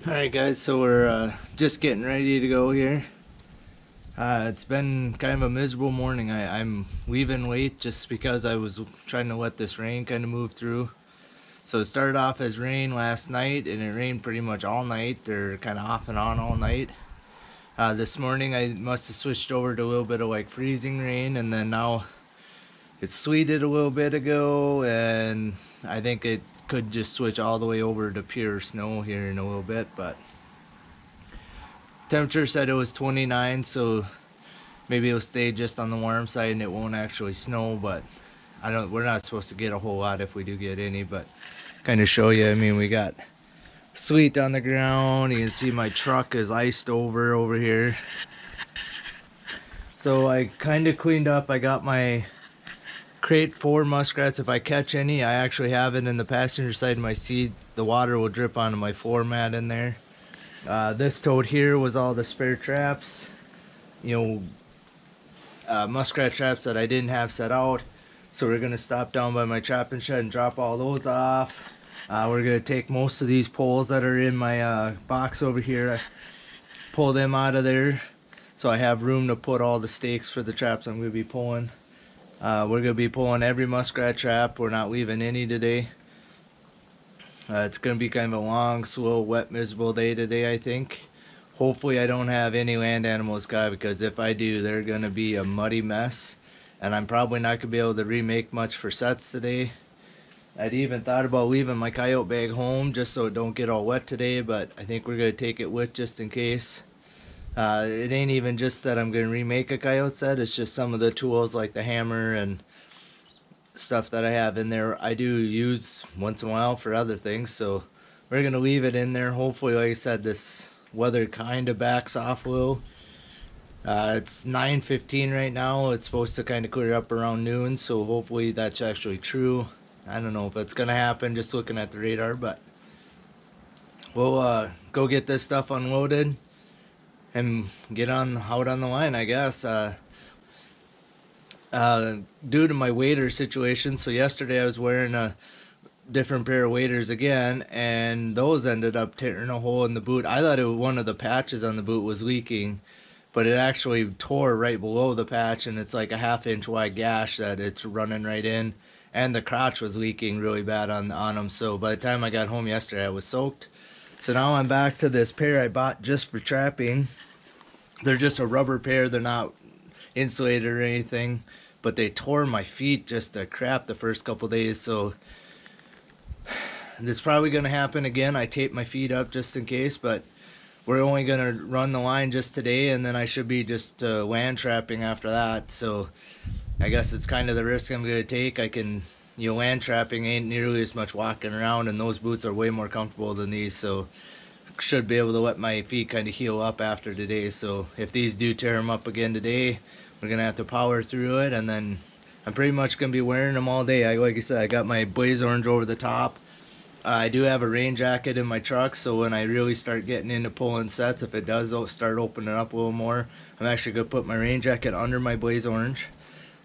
Alright guys, so we're just getting ready to go here. It's been kind of a miserable morning. I'm leaving late just because I was trying to let this rain kind of move through. So it started off as rain last night, and it rained pretty much all night, or kind of off and on all night. This morning I must have switched over to a little bit of like freezing rain, and then now it sleeted a little bit ago, and I think it could just switch all the way over to pure snow here in a little bit. But temperature said it was 29, so maybe it'll stay just on the warm side and it won't actually snow. But we're not supposed to get a whole lot if we do get any. But kind of show you, I mean, we got sleet on the ground. You can see my truck is iced over here. So I kind of cleaned up. I got my crate for muskrats. If I catch any, I actually have it in the passenger side of my seat. The water will drip onto my floor mat in there. This tote here was all the spare traps, muskrat traps that I didn't have set out. So we're gonna stop down by my trapping shed and drop all those off. We're gonna take most of these poles that are in my box over here, pull them out of there, so I have room to put all the stakes for the traps I'm gonna be pulling. We're going to be pulling every muskrat trap. We're not leaving any today. It's going to be kind of a long, slow, wet, miserable day today, I think. Hopefully I don't have any land animals, guys, because if I do, they're going to be a muddy mess. And I'm probably not going to be able to remake much for sets today. I'd even thought about leaving my coyote bag home just so it don't get all wet today, but I think we're going to take it with just in case. It ain't even just that I'm going to remake a coyote set, it's just some of the tools like the hammer and stuff that I have in there I do use once in a while for other things, so we're going to leave it in there. Hopefully, like I said, this weather kind of backs off a little. It's 9:15 right now. It's supposed to kind of clear up around noon, so hopefully that's actually true. I don't know if it's going to happen just looking at the radar, but we'll go get this stuff unloaded and get out on the line, I guess. Due to my wader situation, so yesterday I was wearing a different pair of waders again, and those ended up tearing a hole in the boot. I thought one of the patches on the boot was leaking, but it actually tore right below the patch, and it's like a 1/2 inch wide gash that it's running right in, and the crotch was leaking really bad on them. So by the time I got home yesterday, I was soaked. So now I'm back to this pair I bought just for trapping. They're just a rubber pair. They're not insulated or anything, but they tore my feet just to crap the first couple days. So it's probably going to happen again. I taped my feet up just in case, but we're only going to run the line just today, and then I should be just land trapping after that. So I guess it's kind of the risk I'm going to take. I can, land trapping ain't nearly as much walking around, and those boots are way more comfortable than these, so should be able to let my feet kind of heal up after today. So if these do tear them up again today, we're gonna have to power through it, and then I'm pretty much gonna be wearing them all day. Like I said, I got my blaze orange over the top. I do have a rain jacket in my truck, so when I really start getting into pulling sets, if it does start opening up a little more, I'm actually gonna put my rain jacket under my blaze orange,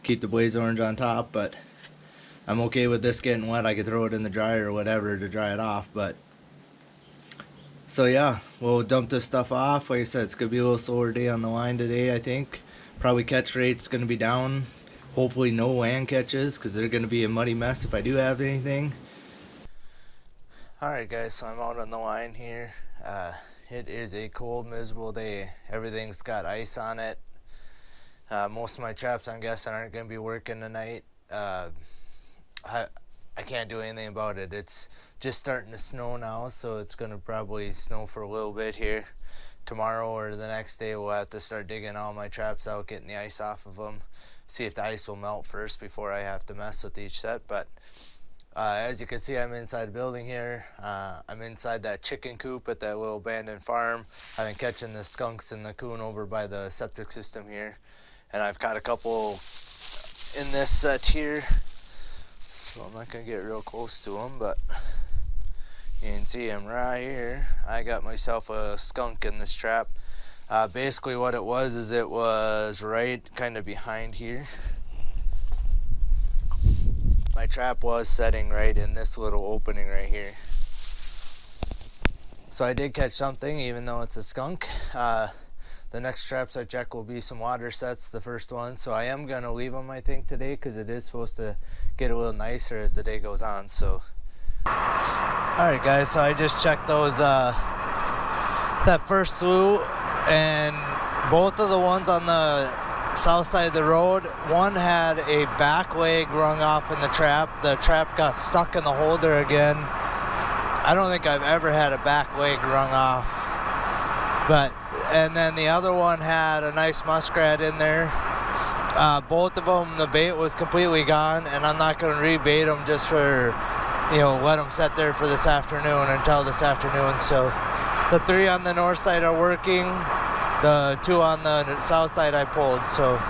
keep the blaze orange on top. But I'm okay with this getting wet. I could throw it in the dryer or whatever to dry it off. But so yeah, we'll dump this stuff off. Like I said, it's going to be a little slower day on the line today, I think. Probably catch rate's going to be down. Hopefully no land catches, because they're going to be a muddy mess if I do have anything. Alright guys, so I'm out on the line here. It is a cold, miserable day. Everything's got ice on it. Most of my traps, I'm guessing, aren't going to be working tonight. I can't do anything about it. It's just starting to snow now, so it's going to probably snow for a little bit here. Tomorrow or the next day we'll have to start digging all my traps out, getting the ice off of them. See if the ice will melt first before I have to mess with each set. But as you can see, I'm inside the building here. I'm inside that chicken coop at that little abandoned farm. I've been catching the skunks and the coon over by the septic system here. And I've caught a couple in this set here. So I'm not going to get real close to them, but You can see him right here. I got myself a skunk in this trap. Basically what it was is it was right kind of behind here. My trap was setting right in this little opening right here. So I did catch something, even though it's a skunk. The next traps I check will be some water sets, the first one. So I am gonna leave them, I think, today, because it is supposed to get a little nicer as the day goes on. So, all right, guys. So I just checked those that first slough, and both of the ones on the south side of the road, one had a back leg wrung off in the trap. The trap got stuck in the holder again. I don't think I've ever had a back leg wrung off, and then the other one had a nice muskrat in there. Both of them, the bait was completely gone, and I'm not going to rebait them just for, let them sit there for this afternoon until this afternoon. So the 3 on the north side are working. The 2 on the south side I pulled. So,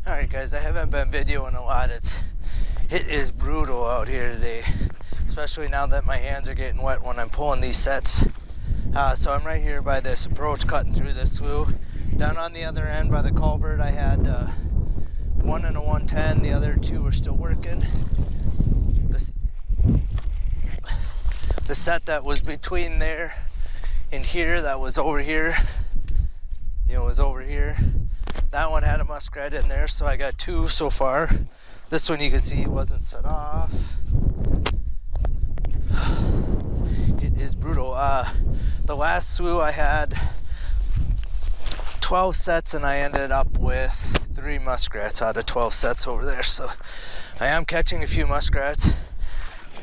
all right, guys, I haven't been videoing a lot. It is brutal out here today, especially now that my hands are getting wet when I'm pulling these sets. So I'm right here by this approach cutting through this slough. Down on the other end by the culvert, I had 1 and a 110. The other 2 were still working. The set that was between there and here, that was over here, was over here. That one had a muskrat in there, so I got 2 so far. This one you can see wasn't set off. It is brutal. The last slough I had 12 sets, and I ended up with 3 muskrats out of 12 sets over there. So I am catching a few muskrats,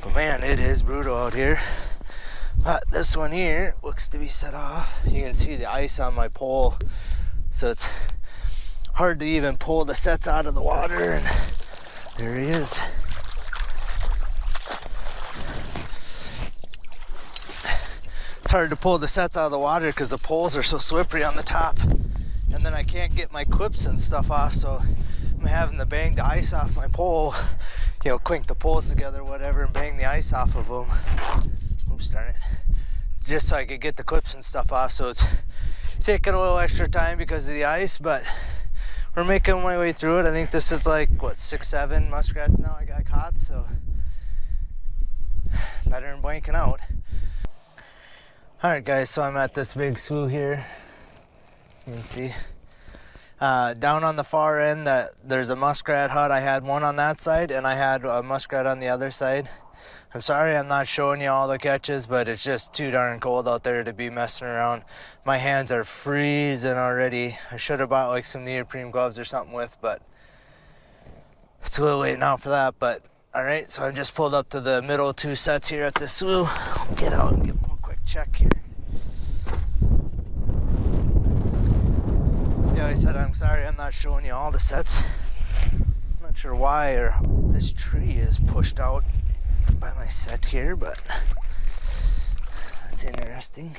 but man, it is brutal out here. But this one here looks to be set off. You can see the ice on my pole, so it's hard to even pull the sets out of the water, and there he is. It's hard to pull the sets out of the water because the poles are so slippery on the top, and then I can't get my clips and stuff off, so I'm having to bang the ice off my pole, clink the poles together, whatever, and bang the ice off of them. Oops, darn it. Just so I could get the clips and stuff off, so it's taking a little extra time because of the ice, but we're making my way through it. I think this is like, 6, 7 muskrats now I got caught, so better than blanking out. Alright, guys, so I'm at this big slough here. You can see. Down on the far end, there's a muskrat hut. I had one on that side, and I had a muskrat on the other side. I'm sorry I'm not showing you all the catches, but it's just too darn cold out there to be messing around. My hands are freezing already. I should have bought some neoprene gloves or something with, but it's a little late now for that. But alright, so I just pulled up to the middle 2 sets here at this slough. I'll get out and give one quick check here. Yeah, I said I'm sorry I'm not showing you all the sets. I'm not sure why this tree is pushed out by my set here, but that's interesting.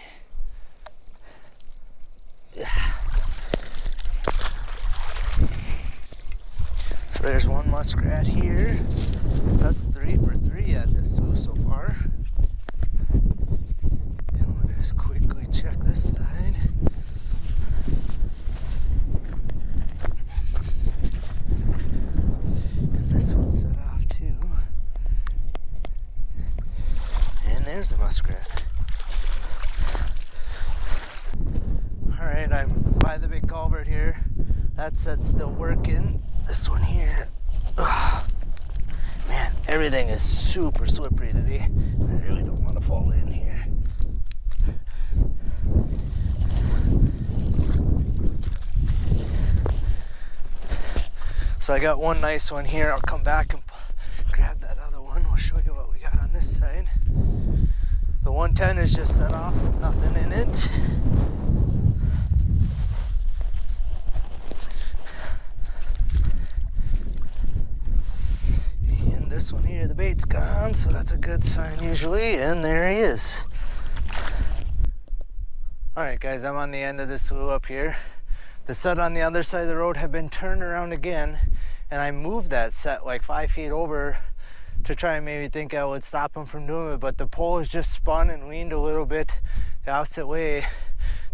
Yeah. So there's one muskrat here. So that's 3 for 3 at this slough so far. And we'll just quickly check this side. And this one's set off too. And there's a muskrat. Alright, I'm by the big culvert here. That set's still working. This one here. Ugh. Man, everything is super slippery today. I really don't want to fall in here. So I got one nice one here. I'll come back and grab that other one. We'll show you what we got on this side. The 110 is just set off with nothing in it. And this one here, the bait's gone, so that's a good sign usually. And there he is. Alright guys, I'm on the end of this slough up here. The set on the other side of the road had been turned around again, and I moved that set like 5 feet over to try and maybe think I would stop them from doing it, but the pole is just spun and leaned a little bit the opposite way.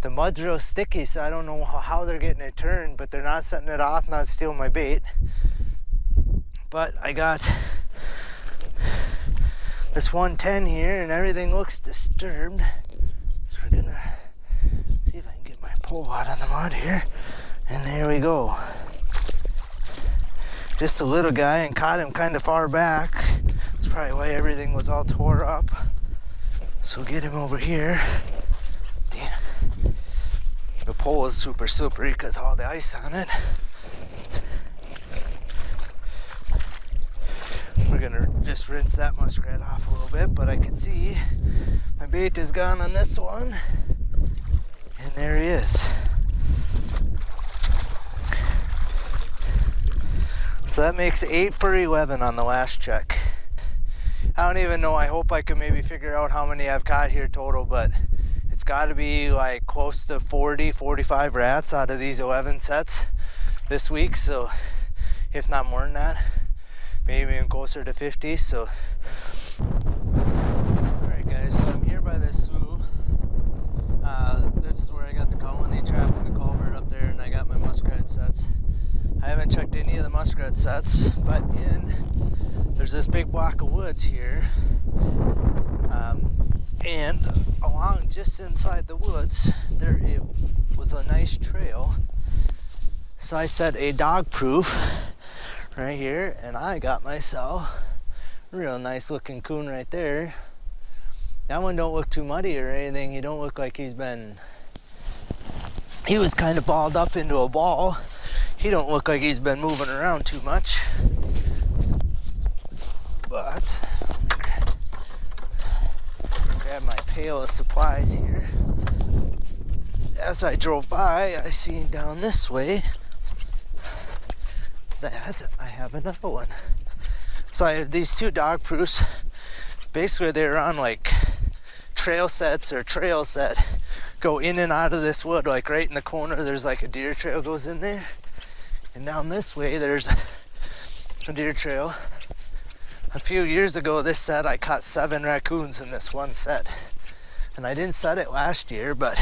The mud's real sticky, so I don't know how they're getting it turned, but they're not setting it off, not stealing my bait. But I got this 110 here and everything looks disturbed. So we're gonna see if I can get my pole out of the mud here. And there we go. Just a little guy, and caught him kind of far back. That's probably why everything was all tore up. So get him over here. Damn. The pole is super slippery because all the ice on it. We're gonna just rinse that muskrat off a little bit, but I can see my bait is gone on this one. And there he is. So that makes 8 for 11 on the last check. I don't even know, I hope I can maybe figure out how many I've caught here total, but it's got to be like close to 40, 45 rats out of these 11 sets this week. So if not more than that, maybe even closer to 50. So, alright guys, so I'm here by this slough. This is where I got the colony trap and the culvert up there, and I got my muskrat sets. I haven't checked any of the muskrat sets, but there's this big block of woods here, and along just inside the woods there it was a nice trail. So I set a dog proof right here, and I got myself a real nice looking coon right there. That one don't look too muddy or anything. He don't look like he was kind of balled up into a ball. He don't look like he's been moving around too much. But grab my pail of supplies here. As I drove by, I seen down this way that I have another one. So I have these 2 dog proofs. Basically they're on like trail sets or trails that go in and out of this wood. Like right in the corner there's like a deer trail goes in there. And down this way there's a deer trail. A few years ago this set I caught 7 raccoons in this one set. And I didn't set it last year, but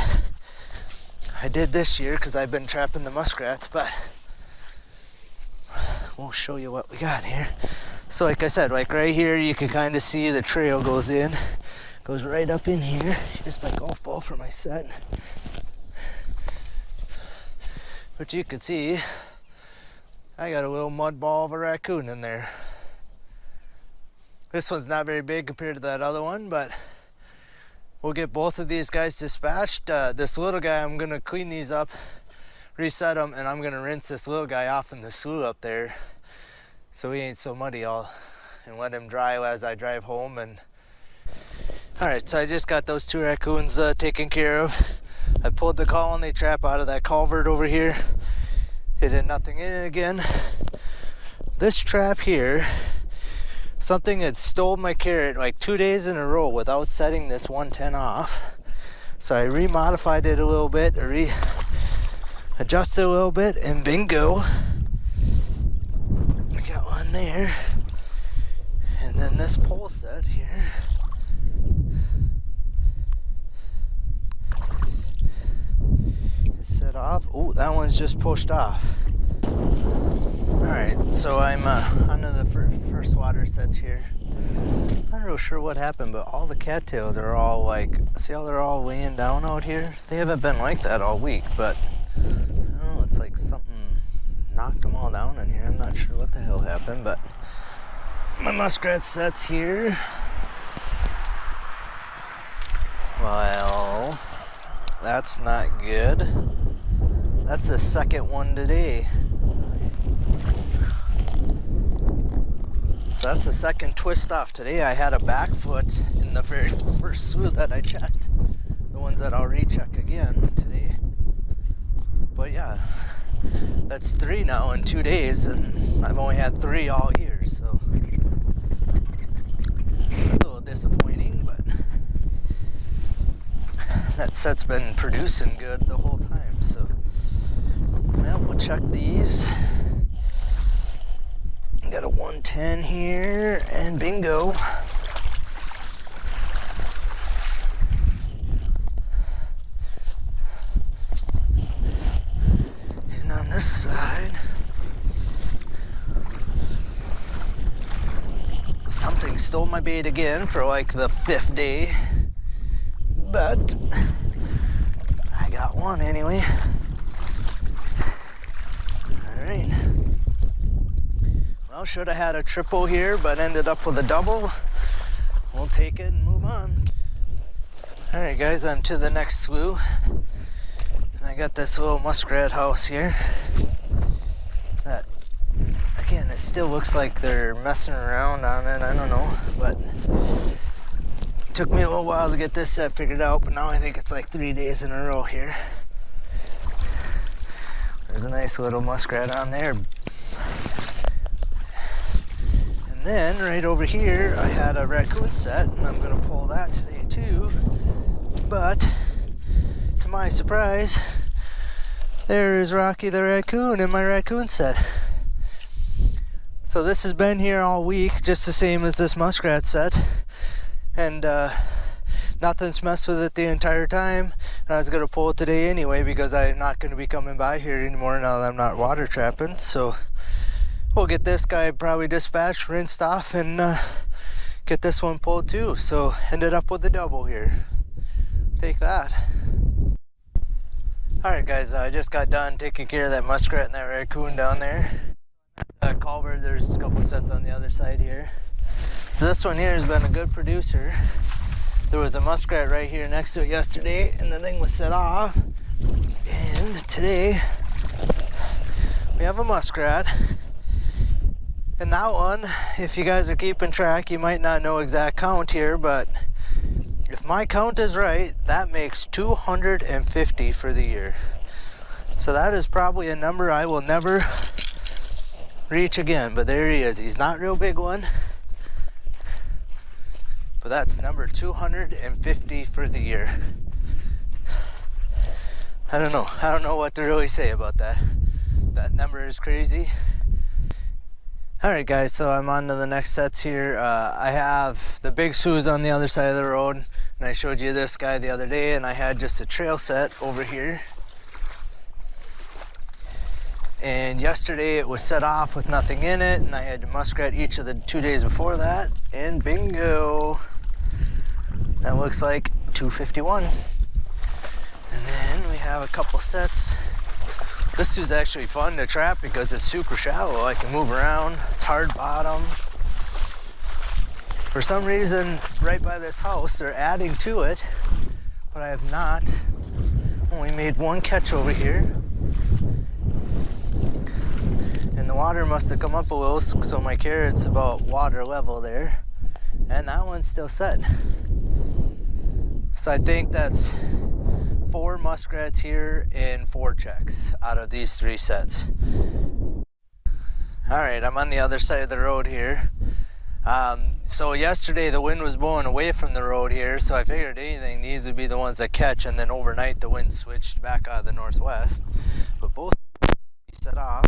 I did this year because I've been trapping the muskrats. But we'll show you what we got here. So like I said, like right here you can kind of see the trail goes right up in here. Here's my golf ball for my set. But you can see I got a little mud ball of a raccoon in there. This one's not very big compared to that other one, but we'll get both of these guys dispatched. This little guy, I'm gonna clean these up, reset them, and I'm gonna rinse this little guy off in the slough up there so he ain't so muddy and let him dry as I drive home. And alright, so I just got those 2 raccoons taken care of. I pulled the colony trap out of that culvert over here. It had nothing in it again. This trap here, something had stole my carrot like 2 days in a row without setting this 110 off. So I remodified it a little bit, adjusted a little bit, and bingo. I got one there. And then this pole set here. Is set off. Oh, that one's just pushed off. Alright, so I'm onto the first water sets here. I'm not real sure what happened, but all the cattails are all like, see how they're all laying down out here? They haven't been like that all week, but I don't know, it's like something knocked them all down in here. I'm not sure what the hell happened, but my muskrat sets here. Well, that's not good. That's the second one today. So that's the second twist off today. I had a back foot in the very first slough that I checked. The ones that I'll recheck again today. But yeah, that's 3 now in 2 days, and I've only had 3 all year, so a little disappointing, but that set's been producing good the whole time. So well, we'll check these. got a 110 here, and bingo. And on this side, something stole my bait again for like the 5th day, but I got one anyway. Alright. Well, should have had a triple here, but ended up with a double. We'll take it and move on. Alright guys, I'm to the next slough. And I got this little muskrat house here. That, again, it still looks like they're messing around on it, I don't know. But it took me a little while to get this set figured out, but now I think it's like 3 days in a row here. There's a nice little muskrat on there. And then right over here I had a raccoon set, and I'm gonna pull that today too. But to my surprise, there is Rocky the raccoon in my raccoon set. So this has been here all week, just the same as this muskrat set, and nothing's messed with it the entire time. And I was gonna pull it today anyway because I'm not gonna be coming by here anymore now that I'm not water trapping. So we'll get this guy probably dispatched, rinsed off, and get this one pulled too. So ended up with a double here. Take that. Alright guys, I just got done taking care of that muskrat and that raccoon down there. Culvert, there's a couple sets on the other side here. So this one here has been a good producer. There was a muskrat right here next to it yesterday, and the thing was set off. And today we have a muskrat. And that one, if you guys are keeping track, you might not know exact count here, but if my count is right, that makes 250 for the year. So that is probably a number I will never reach again, but there he is. He's not a real big one, but that's number 250 for the year. I don't know what to really say about that. That number is crazy. Alright guys, so I'm on to the next sets here. I have the big sloughs on the other side of the road, and I showed you this guy the other day, and I had just a trail set over here. And yesterday it was set off with nothing in it, and I had to muskrat each of the 2 days before that, and bingo! That looks like 251. And then we have a couple sets. This is actually fun to trap because it's super shallow. I can move around, it's hard bottom. For some reason, right by this house, they're adding to it, but I have not. Only made one catch over here. And the water must have come up a little, so my carrot's about water level there. And that one's still set. So I think that's 4 muskrats here in 4 checks out of these 3 sets. Alright, I'm on the other side of the road here. So yesterday the wind was blowing away from the road here, so I figured anything, these would be the ones that catch, and then overnight the wind switched back out of the northwest. But both set off.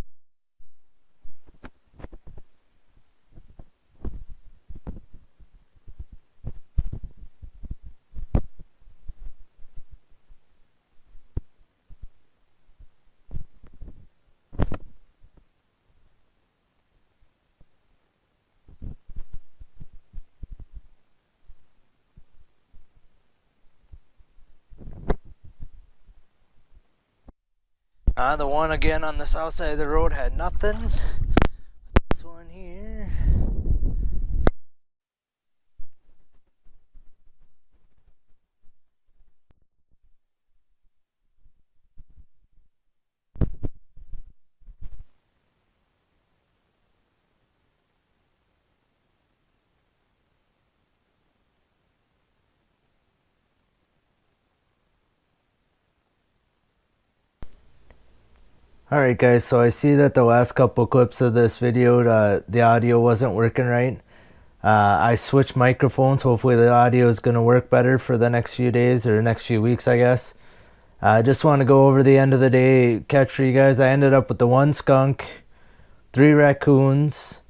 The one again on the south side of the road had nothing. This one here. Alright guys, so I see that the last couple clips of this video, the audio wasn't working right. I switched microphones. Hopefully the audio is going to work better for the next few days or next few weeks, I guess. I just want to go over the end of the day catch for you guys. I ended up with the 1 skunk, 3 raccoons,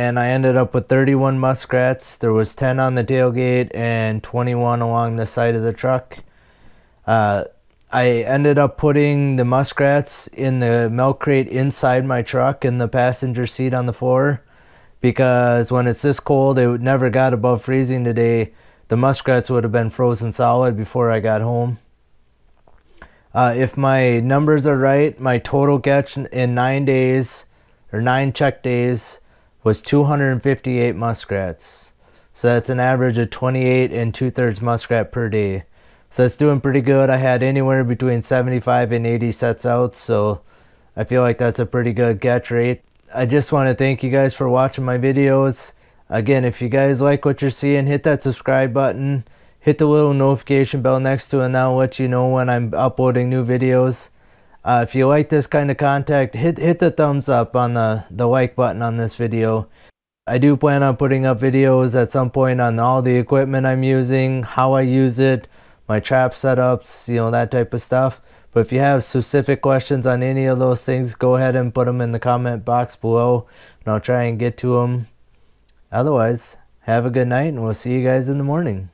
and I ended up with 31 muskrats. There was 10 on the tailgate and 21 along the side of the truck. I ended up putting the muskrats in the milk crate inside my truck in the passenger seat on the floor, because when it's this cold, it never got above freezing today. The muskrats would have been frozen solid before I got home. If my numbers are right, my total catch in 9 days, or 9 check days, was 258 muskrats. So that's an average of 28 and 2/3 muskrat per day. So that's doing pretty good. I had anywhere between 75 and 80 sets out, so I feel like that's a pretty good catch rate. I just want to thank you guys for watching my videos. Again, if you guys like what you're seeing, hit that subscribe button. Hit the little notification bell next to it, and that'll let you know when I'm uploading new videos. If you like this kind of content, hit the thumbs up on the like button on this video. I do plan on putting up videos at some point on all the equipment I'm using, how I use it, my trap setups, that type of stuff. But if you have specific questions on any of those things, go ahead and put them in the comment box below, and I'll try and get to them. Otherwise, have a good night, and we'll see you guys in the morning.